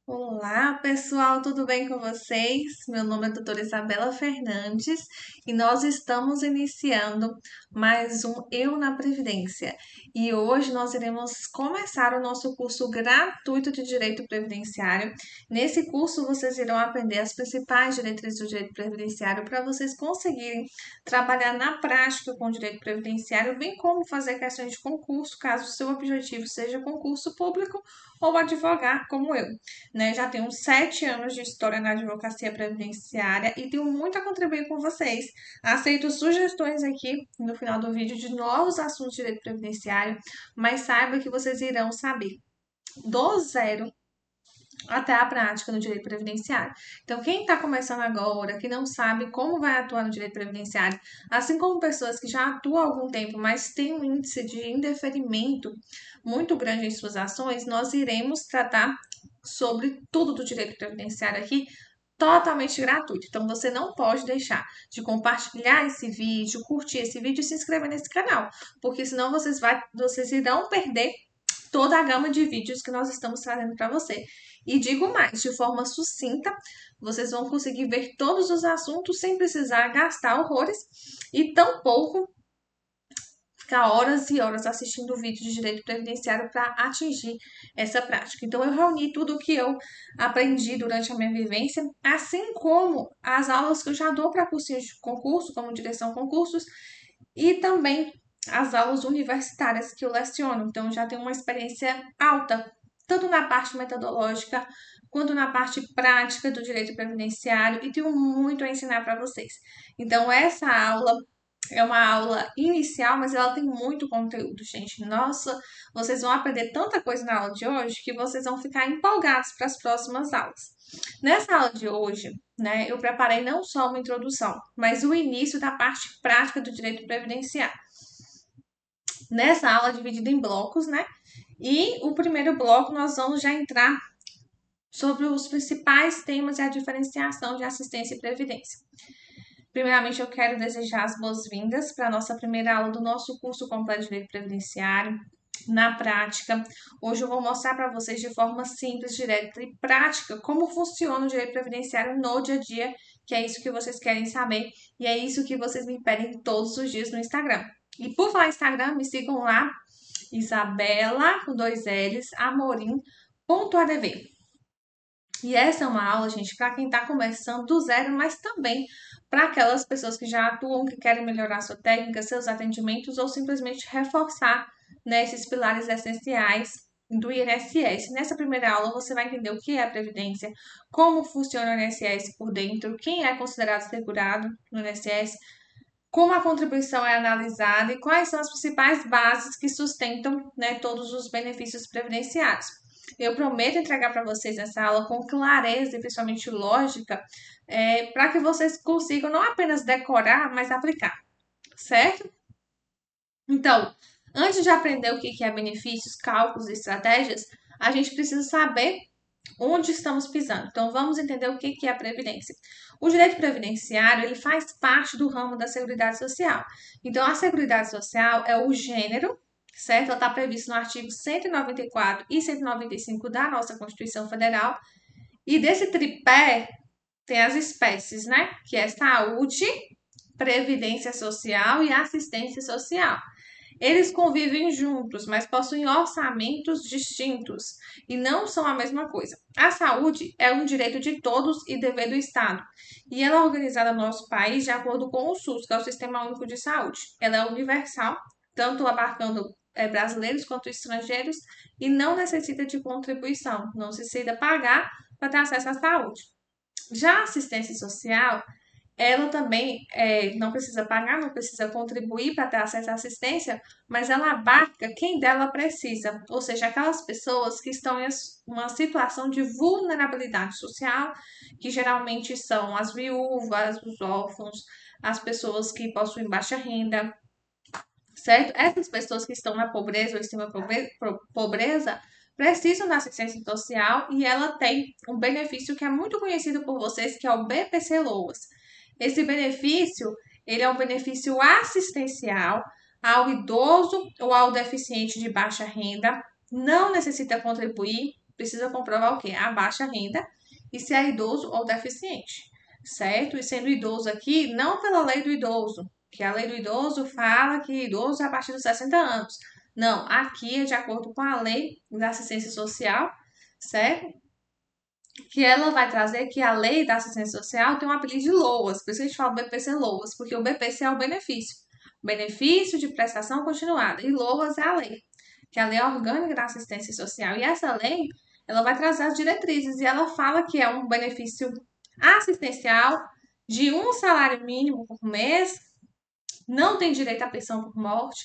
Olá, pessoal, tudo bem com vocês? Meu nome é doutora Isabela Fernandes e nós estamos iniciando mais um Eu na Previdência. E hoje nós iremos começar o nosso curso gratuito de Direito Previdenciário. Nesse curso vocês irão aprender as principais diretrizes do direito previdenciário para vocês conseguirem trabalhar na prática com o direito previdenciário, bem como fazer questões de concurso, caso o seu objetivo seja concurso público ou advogar como eu, né? Já tenho 7 anos de história na advocacia previdenciária e tenho muito a contribuir com vocês. Aceito sugestões aqui no final do vídeo de novos assuntos de direito previdenciário, mas saiba que vocês irão saber do zero até a prática no direito previdenciário. Então, quem está começando agora, que não sabe como vai atuar no direito previdenciário, assim como pessoas que já atuam há algum tempo, mas têm um índice de indeferimento muito grande em suas ações, nós iremos tratar sobre tudo do direito previdenciário aqui, totalmente gratuito. Então, você não pode deixar de compartilhar esse vídeo, curtir esse vídeo e se inscrever nesse canal, porque senão vocês irão perder toda a gama de vídeos que nós estamos trazendo para você. E digo mais, de forma sucinta, vocês vão conseguir ver todos os assuntos sem precisar gastar horrores e tampouco ficar horas e horas assistindo vídeo de direito previdenciário para atingir essa prática. Então, eu reuni tudo o que eu aprendi durante a minha vivência, assim como as aulas que eu já dou para cursinhos de concurso, como direção concursos, e também as aulas universitárias que eu leciono. Então, já tenho uma experiência alta, tanto na parte metodológica quanto na parte prática do direito previdenciário, e tenho muito a ensinar para vocês. Então, essa aula é uma aula inicial, mas ela tem muito conteúdo, gente. Nossa, vocês vão aprender tanta coisa na aula de hoje que vocês vão ficar empolgados para as próximas aulas. Nessa aula de hoje, né, eu preparei não só uma introdução, mas o início da parte prática do direito previdenciário. Nessa aula dividida em blocos, né? E o primeiro bloco nós vamos já entrar sobre os principais temas e a diferenciação de assistência e previdência. Primeiramente, eu quero desejar as boas-vindas para a nossa primeira aula do nosso curso completo de Direito Previdenciário. Na prática, hoje eu vou mostrar para vocês de forma simples, direta e prática como funciona o direito previdenciário no dia a dia, que é isso que vocês querem saber e é isso que vocês me pedem todos os dias no Instagram. E por falar em Instagram, me sigam lá, Isabela, com 2 L's, amorim.adv. E essa é uma aula, gente, para quem está começando do zero, mas também para aquelas pessoas que já atuam, que querem melhorar sua técnica, seus atendimentos ou simplesmente reforçar, né, esses pilares essenciais do INSS. Nessa primeira aula, você vai entender o que é a Previdência, como funciona o INSS por dentro, quem é considerado segurado no INSS, como a contribuição é analisada e quais são as principais bases que sustentam, né, todos os benefícios previdenciários. Eu prometo entregar para vocês essa aula com clareza e principalmente lógica, para que vocês consigam não apenas decorar, mas aplicar, certo? Então, antes de aprender o que é benefícios, cálculos e estratégias, a gente precisa saber onde estamos pisando. Então, vamos entender o que é a previdência. O direito previdenciário, ele faz parte do ramo da Seguridade Social. Então, a Seguridade Social é o gênero, certo? Ela está prevista no artigo 194 e 195 da nossa Constituição Federal. E desse tripé tem as espécies, né? Que é saúde, previdência social e assistência social. Eles convivem juntos, mas possuem orçamentos distintos e não são a mesma coisa. A saúde é um direito de todos e dever do Estado. E ela é organizada no nosso país de acordo com o SUS, que é o Sistema Único de Saúde. Ela é universal, tanto abarcando brasileiros quanto estrangeiros, e não necessita de contribuição, não necessita pagar para ter acesso à saúde. Já a assistência social, ela também não precisa pagar, não precisa contribuir para ter acesso à assistência, mas ela abarca quem dela precisa, ou seja, aquelas pessoas que estão em uma situação de vulnerabilidade social, que geralmente são as viúvas, os órfãos, as pessoas que possuem baixa renda, certo? Essas pessoas que estão na pobreza ou extrema pobreza precisam da assistência social e ela tem um benefício que é muito conhecido por vocês, que é o BPC Loas. Esse benefício, ele é um benefício assistencial ao idoso ou ao deficiente de baixa renda, não necessita contribuir, precisa comprovar o quê? A baixa renda e se é idoso ou deficiente, certo? E sendo idoso aqui, não pela lei do idoso, que a lei do idoso fala que idoso é a partir dos 60 anos. Não, aqui é de acordo com a lei da assistência social, certo? Que ela vai trazer que a lei da assistência social tem um apelido de LOAS, por isso que a gente fala BPC LOAS, porque o BPC é o benefício de prestação continuada, e LOAS é a lei, que é a lei orgânica da assistência social. E essa lei, ela vai trazer as diretrizes, e ela fala que é um benefício assistencial de um salário mínimo por mês, não tem direito à pensão por morte,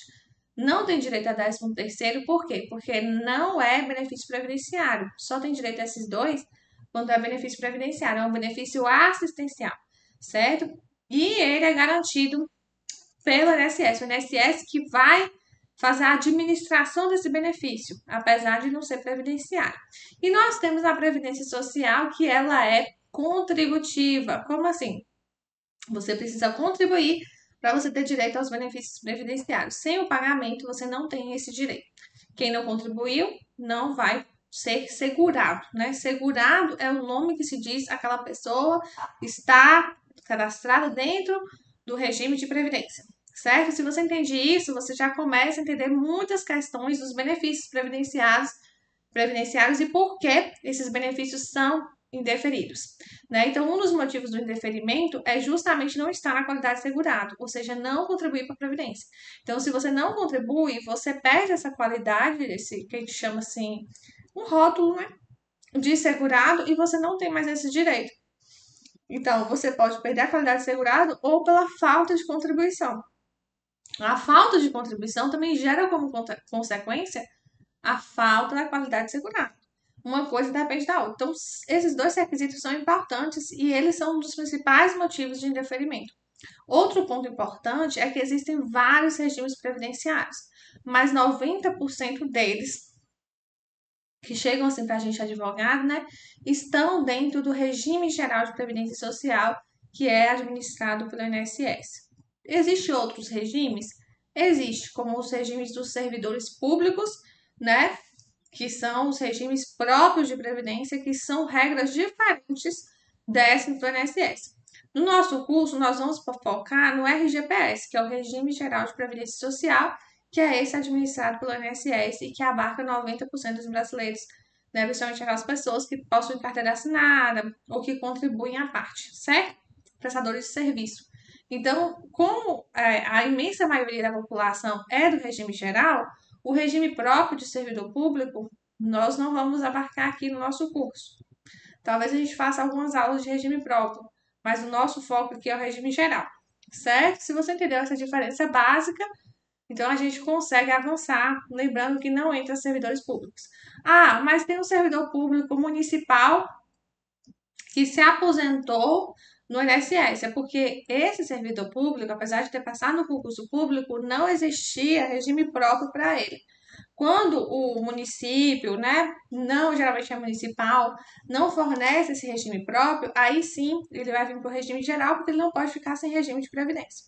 não tem direito a 13º, por quê? Porque não é benefício previdenciário. Só tem direito a esses dois quando é benefício previdenciário. É um benefício assistencial, certo? E ele é garantido pelo INSS. O INSS que vai fazer a administração desse benefício, apesar de não ser previdenciário. E nós temos a Previdência Social, que ela é contributiva. Como assim? Você precisa contribuir para você ter direito aos benefícios previdenciários. Sem o pagamento, você não tem esse direito. Quem não contribuiu não vai ser segurado, né? Segurado é o nome que se diz aquela pessoa está cadastrada dentro do regime de previdência, certo? Se você entende isso, você já começa a entender muitas questões dos benefícios previdenciários e por que esses benefícios são indeferidos, né? Então, um dos motivos do indeferimento é justamente não estar na qualidade segurado, ou seja, não contribuir para a previdência. Então, se você não contribui, você perde essa qualidade, esse que a gente chama assim, um rótulo, né, de segurado, e você não tem mais esse direito. Então, você pode perder a qualidade de segurado ou pela falta de contribuição. A falta de contribuição também gera como consequência a falta da qualidade de segurado. Uma coisa depende da outra. Então, esses dois requisitos são importantes e eles são um dos principais motivos de indeferimento. Outro ponto importante é que existem vários regimes previdenciários, mas 90% deles, que chegam assim para a gente advogado, né, estão dentro do regime geral de previdência social, que é administrado pelo INSS. Existem outros regimes? Existe, como os regimes dos servidores públicos, né, que são os regimes próprios de previdência, que são regras diferentes dessas do INSS. No nosso curso, nós vamos focar no RGPS, que é o Regime Geral de Previdência Social, que é esse administrado pelo INSS e que abarca 90% dos brasileiros, né, principalmente aquelas pessoas que possuem carteira assinada ou que contribuem à parte, certo? Prestadores de serviço. Então, como a imensa maioria da população é do regime geral, o regime próprio de servidor público, nós não vamos abarcar aqui no nosso curso. Talvez a gente faça algumas aulas de regime próprio, mas o nosso foco aqui é o regime geral, certo? Se você entendeu essa diferença básica, então a gente consegue avançar, lembrando que não entra servidores públicos. Ah, mas tem um servidor público municipal que se aposentou no INSS, é porque esse servidor público, apesar de ter passado no concurso público, não existia regime próprio para ele. Quando o município, né, não geralmente é municipal, não fornece esse regime próprio, aí sim ele vai vir para o regime geral, porque ele não pode ficar sem regime de previdência.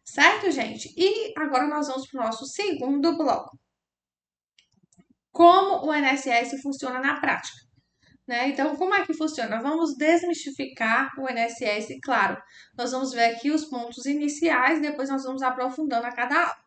Certo, gente? E agora nós vamos para o nosso segundo bloco. Como o INSS funciona na prática, né? Então, como é que funciona? Vamos desmistificar o INSS, claro. Nós vamos ver aqui os pontos iniciais, depois nós vamos aprofundando a cada aula.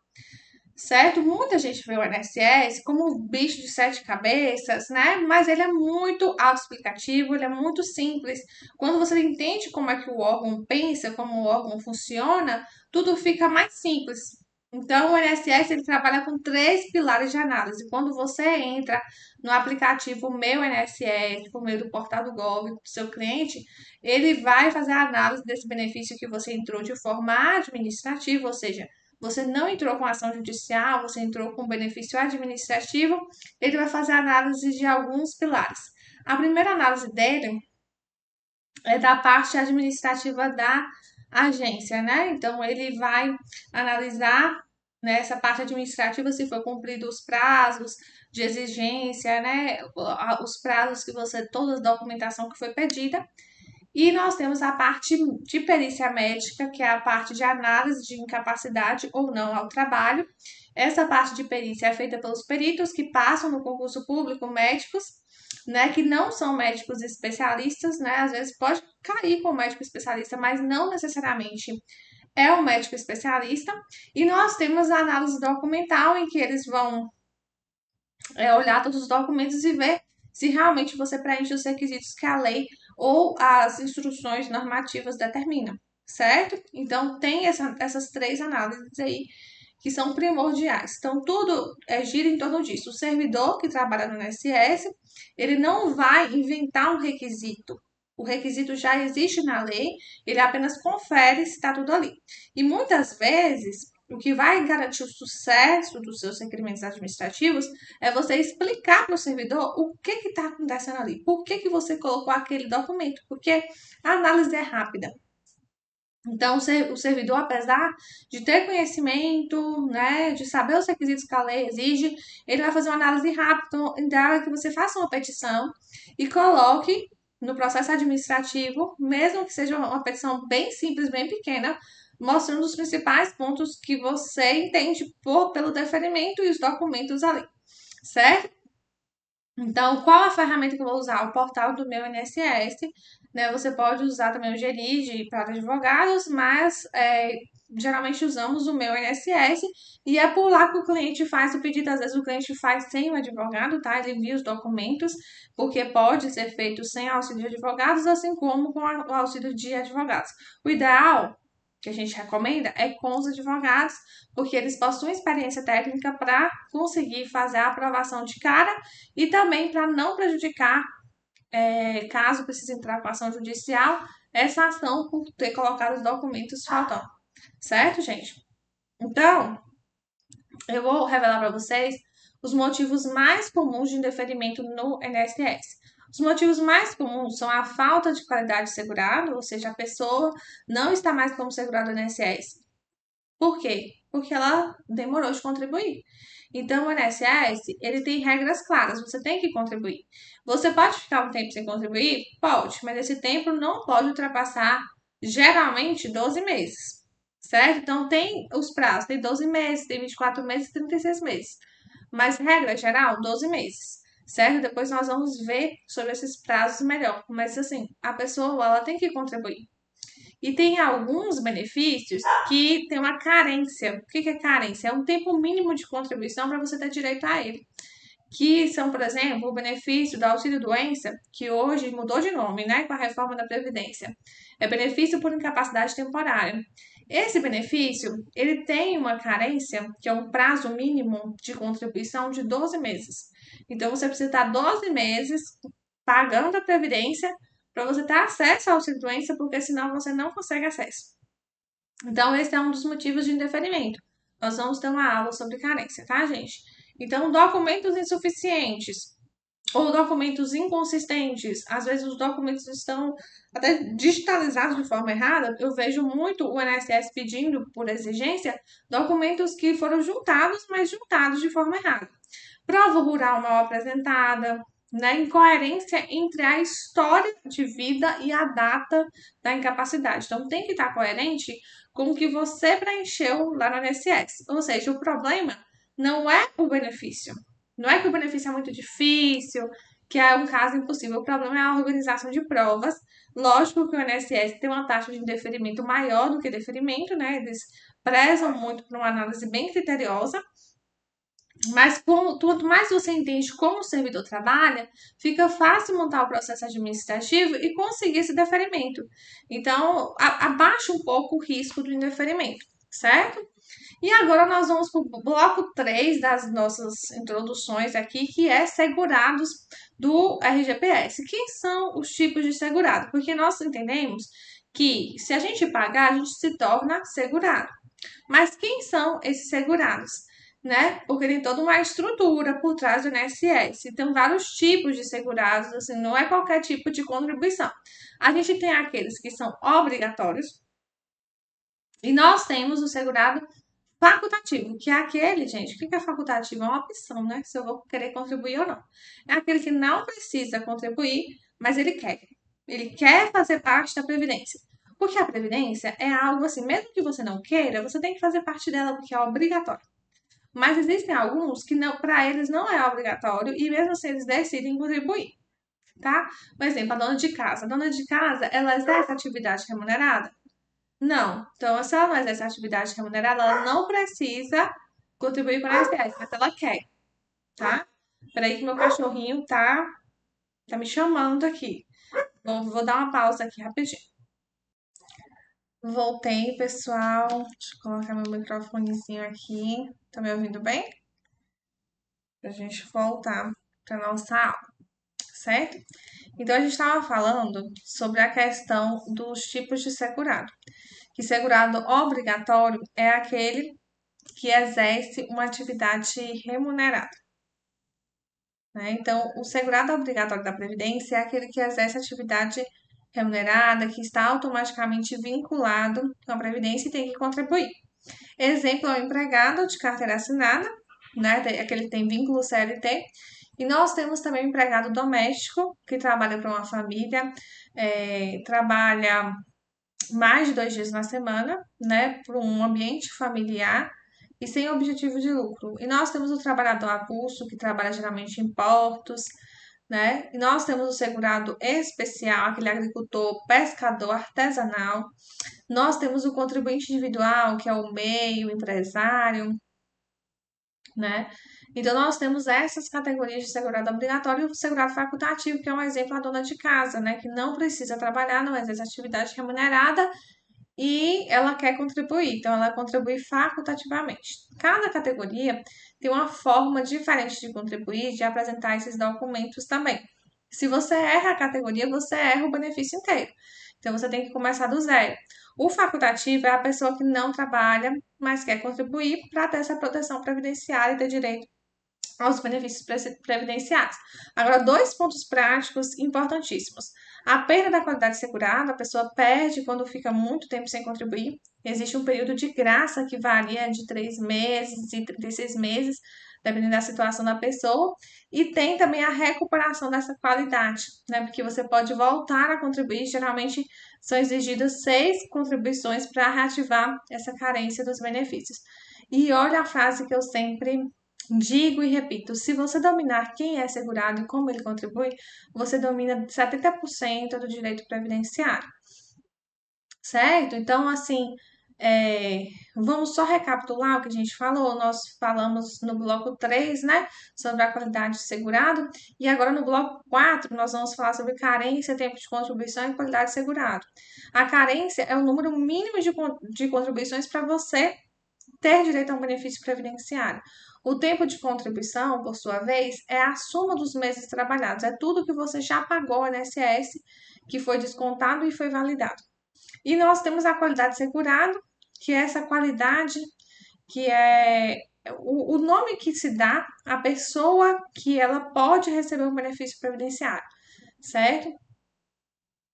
Certo? Muita gente vê o INSS como um bicho de 7 cabeças, né? Mas ele é muito autoexplicativo, ele é muito simples. Quando você entende como é que o órgão pensa, como o órgão funciona, tudo fica mais simples. Então, o INSS ele trabalha com 3 pilares de análise. Quando você entra no aplicativo Meu INSS, por meio do portal do Gov, do seu cliente, ele vai fazer a análise desse benefício que você entrou de forma administrativa, ou seja, você não entrou com ação judicial, você entrou com benefício administrativo, ele vai fazer análise de alguns pilares. A primeira análise dele é da parte administrativa da agência, né? Então, ele vai analisar nessa parte administrativa se foi cumprido os prazos de exigência, né? Os prazos que você, toda a documentação que foi pedida. E nós temos a parte de perícia médica, que é a parte de análise de incapacidade ou não ao trabalho. Essa parte de perícia é feita pelos peritos que passam no concurso público, médicos, né, que não são médicos especialistas, né, às vezes pode cair com médico especialista, mas não necessariamente é um médico especialista. E nós temos a análise documental, em que eles vão olhar todos os documentos e ver se realmente você preenche os requisitos que a lei ou as instruções normativas determinam, certo? Então, tem essas três análises aí que são primordiais. Então, tudo gira em torno disso. O servidor que trabalha no INSS, ele não vai inventar um requisito. O requisito já existe na lei, ele apenas confere se está tudo ali. E muitas vezes, o que vai garantir o sucesso dos seus requerimentos administrativos é você explicar para o servidor o que está acontecendo ali, por que você colocou aquele documento, porque a análise é rápida. Então, o servidor, apesar de ter conhecimento, né, de saber os requisitos que a lei exige, ele vai fazer uma análise rápida. Então, ideal é que você faça uma petição e coloque no processo administrativo, mesmo que seja uma petição bem simples, bem pequena, mostrando os principais pontos que você entende pelo deferimento e os documentos ali, certo? Então, qual a ferramenta que eu vou usar? O portal do meu INSS, né? Você pode usar também o Geride para advogados, mas geralmente usamos o meu INSS e é por lá que o cliente faz o pedido. Às vezes o cliente faz sem o advogado, tá? Ele envia os documentos, porque pode ser feito sem auxílio de advogados, assim como com o auxílio de advogados. O ideal que a gente recomenda é com os advogados, porque eles possuem experiência técnica para conseguir fazer a aprovação de cara e também para não prejudicar, caso precise entrar com ação judicial, essa ação por ter colocado os documentos faltando. Certo, gente? Então, eu vou revelar para vocês os motivos mais comuns de indeferimento no INSS. Os motivos mais comuns são a falta de qualidade de segurado, ou seja, a pessoa não está mais como segurado no INSS. Por quê? Porque ela demorou de contribuir. Então, o INSS, ele tem regras claras, você tem que contribuir. Você pode ficar um tempo sem contribuir? Pode, mas esse tempo não pode ultrapassar, geralmente, 12 meses, certo? Então, tem os prazos, tem 12 meses, tem 24 meses e 36 meses. Mas, regra geral, 12 meses, certo? Depois nós vamos ver sobre esses prazos melhor. Mas, assim, a pessoa, ela tem que contribuir. E tem alguns benefícios que tem uma carência. O que é carência? É um tempo mínimo de contribuição para você ter direito a ele. Que são, por exemplo, o benefício do auxílio-doença, que hoje mudou de nome, né, com a reforma da Previdência. É benefício por incapacidade temporária. Esse benefício, ele tem uma carência, que é um prazo mínimo de contribuição de 12 meses. Então, você precisa estar 12 meses pagando a Previdência para você ter acesso ao auxílio-doença, porque senão você não consegue acesso. Então, esse é um dos motivos de indeferimento. Nós vamos ter uma aula sobre carência, tá, gente? Então, documentos insuficientes ou documentos inconsistentes, às vezes os documentos estão até digitalizados de forma errada. Eu vejo muito o INSS pedindo, por exigência, documentos que foram juntados, mas juntados de forma errada. Prova rural mal apresentada, né? Incoerência entre a história de vida e a data da incapacidade. Então, tem que estar coerente com o que você preencheu lá no INSS. Ou seja, o problema não é o benefício. Não é que o benefício é muito difícil, que é um caso impossível. O problema é a organização de provas. Lógico que o INSS tem uma taxa de indeferimento maior do que deferimento, né? Eles prezam muito por uma análise bem criteriosa. Mas quanto mais você entende como o servidor trabalha, fica fácil montar o processo administrativo e conseguir esse deferimento. Então, abaixa um pouco o risco do indeferimento, certo? E agora nós vamos para o bloco 3 das nossas introduções aqui, que é segurados do RGPS. Quem são os tipos de segurado? Porque nós entendemos que se a gente pagar, a gente se torna segurado. Mas quem são esses segurados? Né? Porque tem toda uma estrutura por trás do INSS. Tem vários tipos de segurados, assim, não é qualquer tipo de contribuição. A gente tem aqueles que são obrigatórios e nós temos o segurado facultativo, que é aquele, gente, o que é facultativo? É uma opção, né? Se eu vou querer contribuir ou não. É aquele que não precisa contribuir, mas ele quer. Ele quer fazer parte da Previdência. Porque a Previdência é algo assim, mesmo que você não queira, você tem que fazer parte dela porque é obrigatório. Mas existem alguns que não, para eles não é obrigatório e mesmo assim eles decidem contribuir. tá? Por exemplo, a dona de casa. A dona de casa, ela exerce atividade remunerada? Não. Então, se ela não exerce atividade remunerada, ela não precisa contribuir para a INSS, mas ela quer, tá? Peraí que meu cachorrinho tá me chamando aqui. Vou dar uma pausa aqui rapidinho. Voltei, pessoal. Deixa eu colocar meu microfonezinho aqui. Tá me ouvindo bem? Pra gente voltar pra nossa aula, certo? Então, a gente estava falando sobre a questão dos tipos de segurado. Que segurado obrigatório é aquele que exerce uma atividade remunerada, né? Então, o segurado obrigatório da Previdência é aquele que exerce atividade remunerada, que está automaticamente vinculado com a Previdência e tem que contribuir. Exemplo é o empregado de carteira assinada, né? Aquele que tem vínculo CLT. E nós temos também o empregado doméstico, que trabalha para uma família, trabalha mais de 2 dias na semana, né? Para um ambiente familiar e sem objetivo de lucro. E nós temos o trabalhador avulso, que trabalha geralmente em portos, né? E nós temos o segurado especial, aquele agricultor, pescador artesanal. Nós temos o contribuinte individual, que é o MEI, o empresário, né? Então, nós temos essas categorias de segurado obrigatório e o segurado facultativo, que é um exemplo a dona de casa, né? Que não precisa trabalhar, não exerce atividade remunerada e ela quer contribuir, então ela contribui facultativamente. Cada categoria tem uma forma diferente de contribuir, de apresentar esses documentos também. Se você erra a categoria, você erra o benefício inteiro. Então você tem que começar do zero. O facultativo é a pessoa que não trabalha, mas quer contribuir para ter essa proteção previdenciária e ter direito aos benefícios previdenciários. Agora, dois pontos práticos importantíssimos. A perda da qualidade segurada, a pessoa perde quando fica muito tempo sem contribuir. Existe um período de graça que varia de 3 meses e 36 meses, dependendo da situação da pessoa. E tem também a recuperação dessa qualidade, né? Porque você pode voltar a contribuir. Geralmente são exigidas 6 contribuições para reativar essa carência dos benefícios. E olha a frase que eu sempre digo e repito, se você dominar quem é segurado e como ele contribui, você domina 70% do direito previdenciário, certo? Então, assim, vamos só recapitular o que a gente falou. Nós falamos no bloco 3, né, sobre a qualidade de segurado, e agora no bloco 4 nós vamos falar sobre carência, tempo de contribuição e qualidade de segurado. A carência é o número mínimo de contribuições para você ter direito a um benefício previdenciário. O tempo de contribuição, por sua vez, é a soma dos meses trabalhados. É tudo que você já pagou ao INSS, que foi descontado e foi validado. E nós temos a qualidade segurado, que é essa qualidade que é o nome que se dá à pessoa que ela pode receber um benefício previdenciário, certo?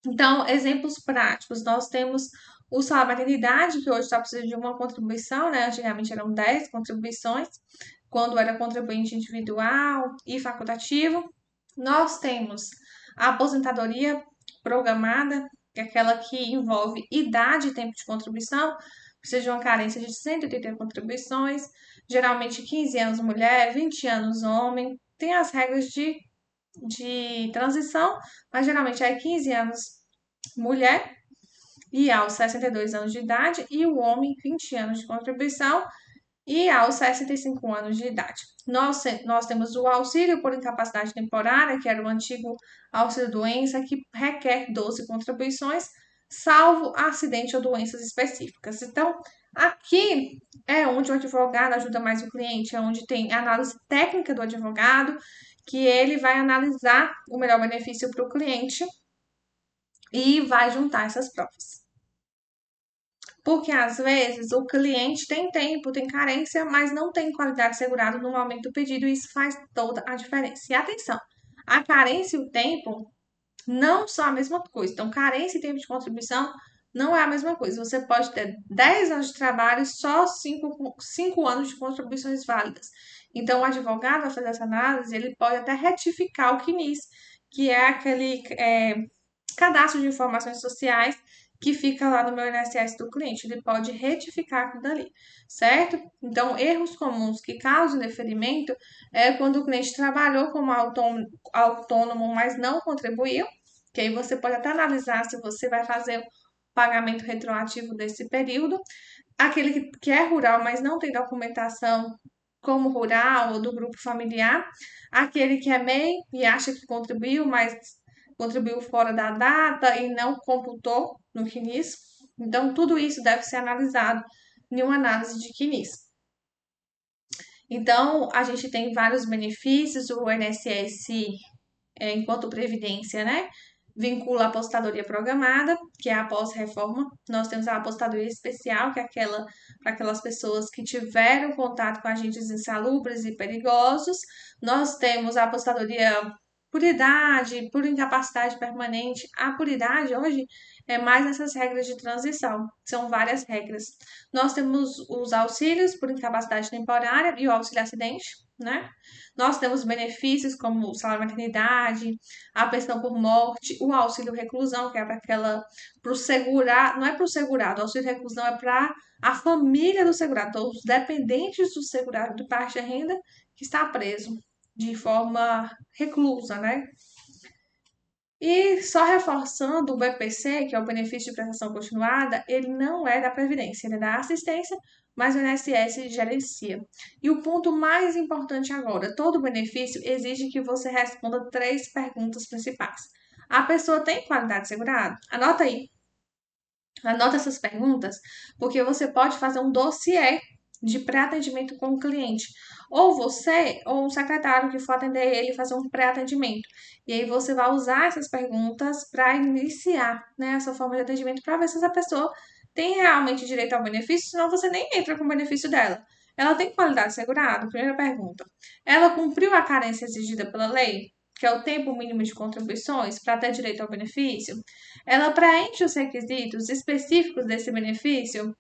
Então, exemplos práticos, nós temos o salário maternidade, que hoje está precisando de uma contribuição, né? Antigamente eram 10 contribuições, quando era contribuinte individual e facultativo. Nós temos a aposentadoria programada, que é aquela que envolve idade e tempo de contribuição, precisa de uma carência de 180 contribuições, geralmente 15 anos mulher, 20 anos homem. Tem as regras de transição, mas geralmente é 15 anos mulher e aos 62 anos de idade, e o homem 20 anos de contribuição e aos 65 anos de idade. Nós temos o auxílio por incapacidade temporária, que era o antigo auxílio-doença, que requer 12 contribuições, salvo acidente ou doenças específicas. Então, aqui é onde o advogado ajuda mais o cliente, é onde tem a análise técnica do advogado, que ele vai analisar o melhor benefício para o cliente e vai juntar essas provas. Porque às vezes o cliente tem tempo, tem carência, mas não tem qualidade segurada no momento do pedido, e isso faz toda a diferença. E atenção, a carência e o tempo não são a mesma coisa. Então, carência e tempo de contribuição não é a mesma coisa. Você pode ter 10 anos de trabalho e só 5 anos de contribuições válidas. Então, o advogado vai fazer essa análise, ele pode até retificar o CNIS, que é aquele cadastro de informações sociais que fica lá no meu INSS do cliente. Ele pode retificar aquilo dali, certo? Então, erros comuns que causam deferimento é quando o cliente trabalhou como autônomo, mas não contribuiu, que aí você pode até analisar se você vai fazer o pagamento retroativo desse período. Aquele que é rural, mas não tem documentação como rural ou do grupo familiar. Aquele que é MEI e acha que contribuiu, mas contribuiu fora da data e não computou no CNIS. Então, tudo isso deve ser analisado em uma análise de CNIS. Então, a gente tem vários benefícios, o INSS, enquanto previdência, né? Vincula a apostadoria programada, que é a pós-reforma. Nós temos a apostadoria especial, que é aquela para aquelas pessoas que tiveram contato com agentes insalubres e perigosos. Nós temos a apostadoria por idade, por incapacidade permanente. A por idade hoje é mais nessas regras de transição, são várias regras. Nós temos os auxílios por incapacidade temporária e o auxílio acidente, né? Nós temos benefícios como o salário maternidade, a pensão por morte, o auxílio reclusão, que é para o segurado, não é para o segurado, o auxílio reclusão é para a família do segurado, então os dependentes do segurado de baixa renda que está preso de forma reclusa, né? E só reforçando, o BPC, que é o benefício de prestação continuada, ele não é da Previdência, ele é da assistência, mas o INSS gerencia. E o ponto mais importante agora, todo benefício exige que você responda 3 perguntas principais. A pessoa tem qualidade segurada? Anota aí. Anota essas perguntas, porque você pode fazer um dossiê de pré-atendimento com o cliente. Ou você, ou um secretário que for atender ele, fazer um pré-atendimento. E aí você vai usar essas perguntas para iniciar, né, essa forma de atendimento para ver se essa pessoa tem realmente direito ao benefício, senão você nem entra com o benefício dela. Ela tem qualidade assegurada? Primeira pergunta. Ela cumpriu a carência exigida pela lei? Que é o tempo mínimo de contribuições para ter direito ao benefício? Ela preenche os requisitos específicos desse benefício?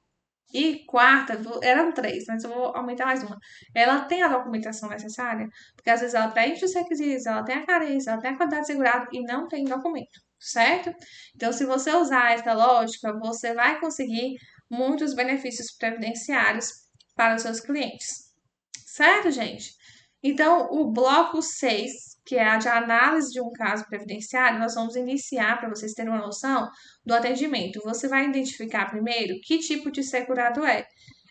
E quarta, eram 3, mas eu vou aumentar mais uma. Ela tem a documentação necessária? Porque às vezes ela preenche os requisitos, ela tem a carência, ela tem a qualidade segurada e não tem documento, certo? Então, se você usar essa lógica, você vai conseguir muitos benefícios previdenciários para os seus clientes, certo, gente? Então, o bloco 6, que é a de análise de um caso previdenciário, nós vamos iniciar para vocês terem uma noção do atendimento. Você vai identificar primeiro que tipo de segurado é.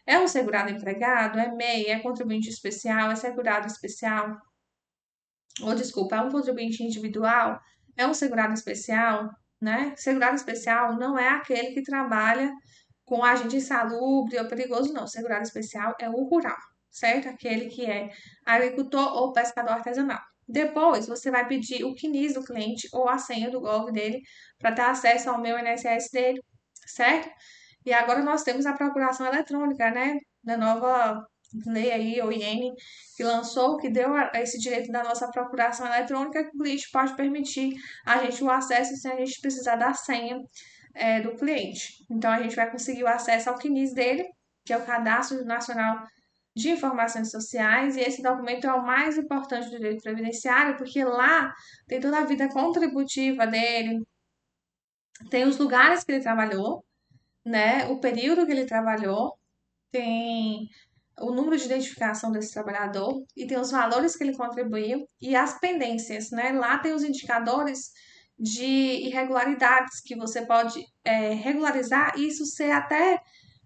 É um segurado empregado? É MEI? É contribuinte especial? É segurado especial? Ou, desculpa, é um contribuinte individual? É um segurado especial? Né? Segurado especial não é aquele que trabalha com agente insalubre ou perigoso, não. Segurado especial é o rural, certo? Aquele que é agricultor ou pescador artesanal. Depois, você vai pedir o CNIS do cliente ou a senha do Gov dele para ter acesso ao meu INSS dele, certo? E agora nós temos a procuração eletrônica, né? Da nova lei aí, o IN, que lançou, que deu esse direito da nossa procuração eletrônica, que o cliente pode permitir a gente o acesso sem a gente precisar da senha do cliente. Então, a gente vai conseguir o acesso ao CNIS dele, que é o Cadastro Nacional de Informações Sociais, e esse documento é o mais importante do direito previdenciário, porque lá tem toda a vida contributiva dele, tem os lugares que ele trabalhou, né, o período que ele trabalhou, tem o número de identificação desse trabalhador e tem os valores que ele contribuiu e as pendências, né? Lá tem os indicadores de irregularidades que você pode regularizar e isso ser até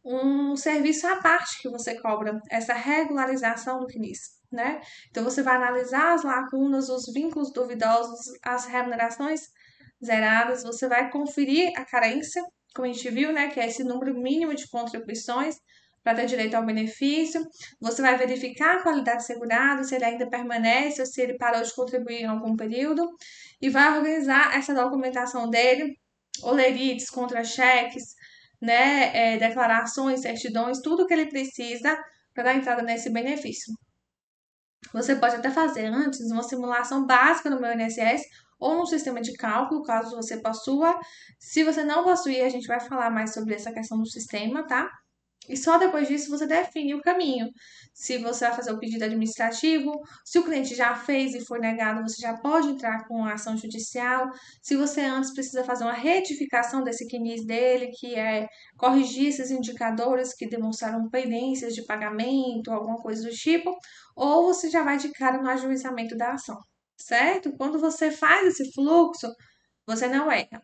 um serviço à parte que você cobra, essa regularização do CNIS, né? Então você vai analisar as lacunas, os vínculos duvidosos, as remunerações zeradas, você vai conferir a carência, como a gente viu, né, que é esse número mínimo de contribuições para ter direito ao benefício. Você vai verificar a qualidade segurada, se ele ainda permanece ou se ele parou de contribuir em algum período e vai organizar essa documentação dele, olerites, contra-cheques, né, declarações, certidões, tudo que ele precisa para dar entrada nesse benefício. Você pode até fazer antes uma simulação básica no meu INSS ou no sistema de cálculo, caso você possua. Se você não possuir, a gente vai falar mais sobre essa questão do sistema, tá? E só depois disso você define o caminho. Se você vai fazer o pedido administrativo, se o cliente já fez e foi negado, você já pode entrar com a ação judicial. Se você antes precisa fazer uma retificação desse CNIS dele, que é corrigir esses indicadores que demonstraram pendências de pagamento, alguma coisa do tipo, ou você já vai de cara no ajuizamento da ação, certo? Quando você faz esse fluxo, você não erra.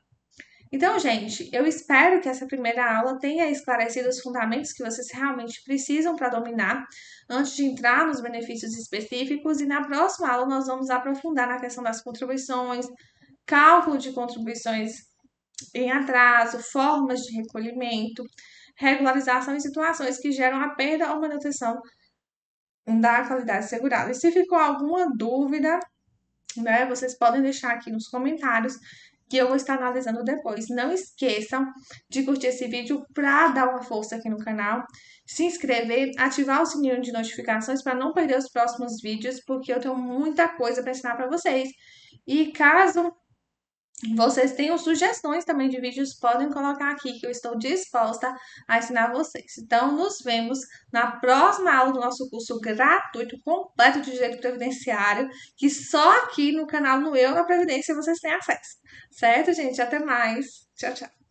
Então, gente, eu espero que essa primeira aula tenha esclarecido os fundamentos que vocês realmente precisam para dominar antes de entrar nos benefícios específicos. E na próxima aula nós vamos aprofundar na questão das contribuições, cálculo de contribuições em atraso, formas de recolhimento, regularização em situações que geram a perda ou manutenção da qualidade segurada. E se ficou alguma dúvida, né? Vocês podem deixar aqui nos comentários que eu vou estar analisando depois. Não esqueçam de curtir esse vídeo para dar uma força aqui no canal, se inscrever, ativar o sininho de notificações para não perder os próximos vídeos, porque eu tenho muita coisa para ensinar para vocês. E caso vocês tenham sugestões também de vídeos, podem colocar aqui que eu estou disposta a ensinar vocês. Então, nos vemos na próxima aula do nosso curso gratuito, completo de Direito Previdenciário, que só aqui no canal no Eu na Previdência vocês têm acesso. Certo, gente? Até mais. Tchau, tchau.